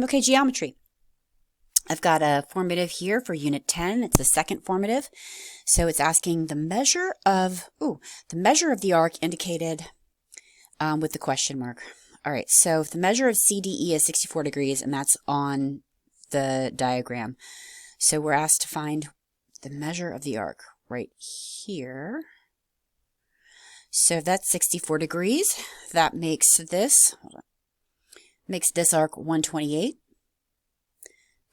Okay, geometry. I've got a formative here for Unit 10. It's the second formative. So it's asking the measure of the arc indicated with the question mark. All right, so if the measure of CDE is 64 degrees, and that's on the diagram. So we're asked to find the measure of the arc right here. So that's 64 degrees. That makes this, arc 128,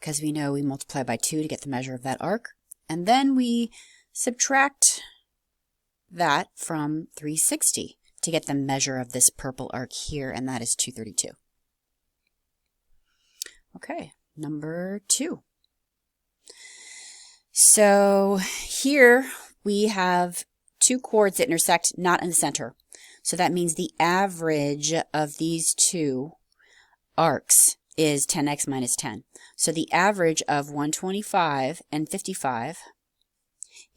because we know we multiply by 2 to get the measure of that arc. And then we subtract that from 360 to get the measure of this purple arc here, and that is 232. Okay, number 2. So here we have two chords that intersect not in the center. So that means the average of these two arcs is 10x minus 10. So the average of 125 and 55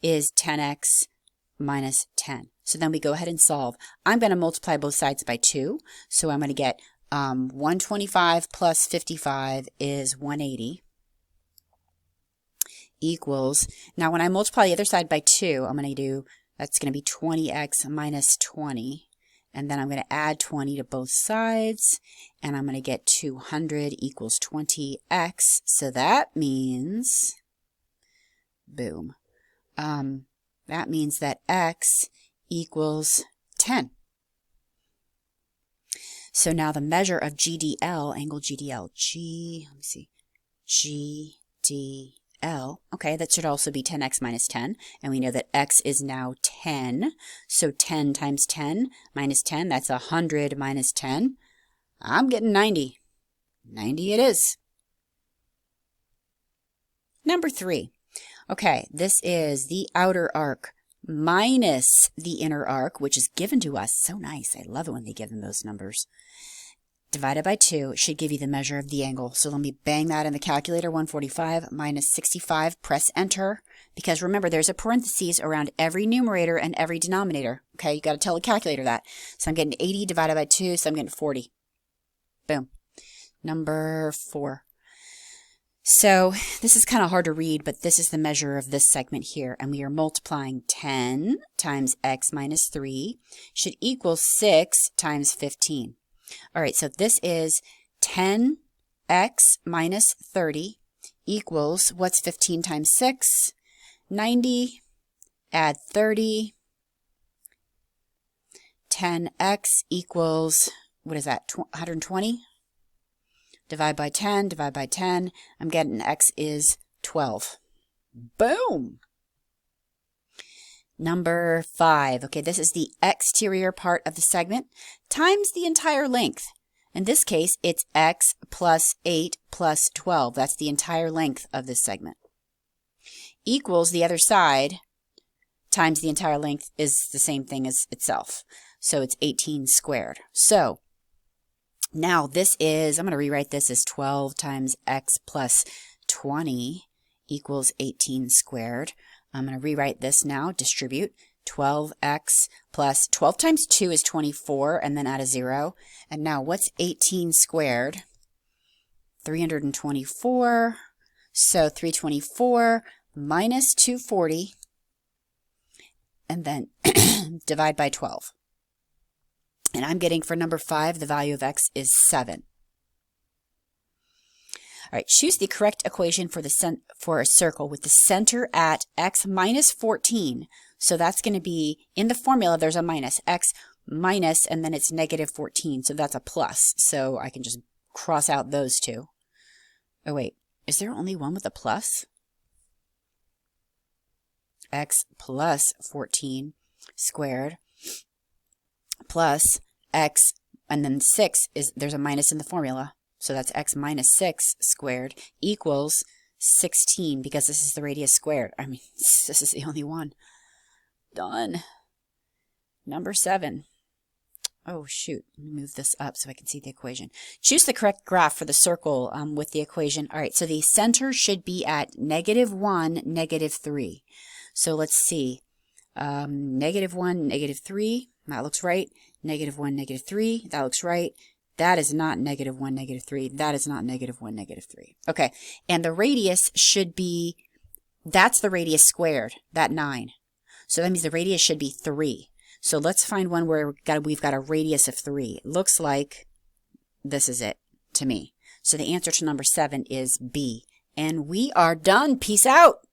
is 10x minus 10. So then we go ahead and solve. I'm going to multiply both sides by 2. So I'm going to get 125 plus 55 is 180 equals, now when I multiply the other side by 2, I'm going to do, that's going to be 20x minus 20. And then I'm going to add 20 to both sides, and I'm going to get 200 equals 20x. So that means, boom, that means that x equals 10. So now the measure of GDL, angle GDL, let me see, GDL, okay, that should also be 10x minus 10, and we know that x is now 10, so 10 times 10 minus 10, that's 100 minus 10. I'm getting 90. 90 it is. Number 3. Okay, this is the outer arc minus the inner arc, which is given to us. So nice. I love it when they give them those numbers. Divided by 2, it should give you the measure of the angle. So let me bang that in the calculator. 145 minus 65. Press enter. Because remember, there's a parentheses around every numerator and every denominator. Okay, you got to tell the calculator that. So I'm getting 80 divided by 2, so I'm getting 40. Boom. Number 4. So this is kind of hard to read, but this is the measure of this segment here, and we are multiplying 10 times x minus 3 should equal 6 times 15. All right, so this is 10x minus 30 equals, what's 15 times 6? 90, add 30, 10x equals, what is that, 120? Divide by 10, divide by 10. I'm getting x is 12. Boom! Number 5. Okay, this is the exterior part of the segment times the entire length. In this case, it's x plus 8 plus 12. That's the entire length of this segment. Equals the other side times the entire length is the same thing as itself. So it's 18 squared. So now this is, I'm going to rewrite this as 12 times x plus 20 equals 18 squared. I'm going to rewrite this now, distribute 12x plus 12 times 2 is 24, and then add a 0. And now what's 18 squared? 324. So 324 minus 240, and then divide by 12. And I'm getting, for number 5, the value of x is 7. All right, choose the correct equation for a circle with the center at x minus 14. So that's going to be, in the formula, there's a minus, x minus, and then it's negative 14. So that's a plus. So I can just cross out those two. Oh, wait, is there only one with a plus? X plus 14 squared plus x, and then 6 is, there's a minus in the formula. So that's x minus 6 squared equals 16, because this is the radius squared. I mean, this is the only one. Done. Number 7. Oh, shoot. Let me move this up so I can see the equation. Choose the correct graph for the circle with the equation. All right, so the center should be at -1, -3. So let's see. -1, -3. That looks right. -1, -3. That looks right. That is not negative 1, negative 3. That is not negative 1, negative 3. Okay, and the radius should be, that's the radius squared, that 9. So that means the radius should be 3. So let's find one where we've got a radius of 3. It looks like this is it to me. So the answer to number 7 is B. And we are done. Peace out.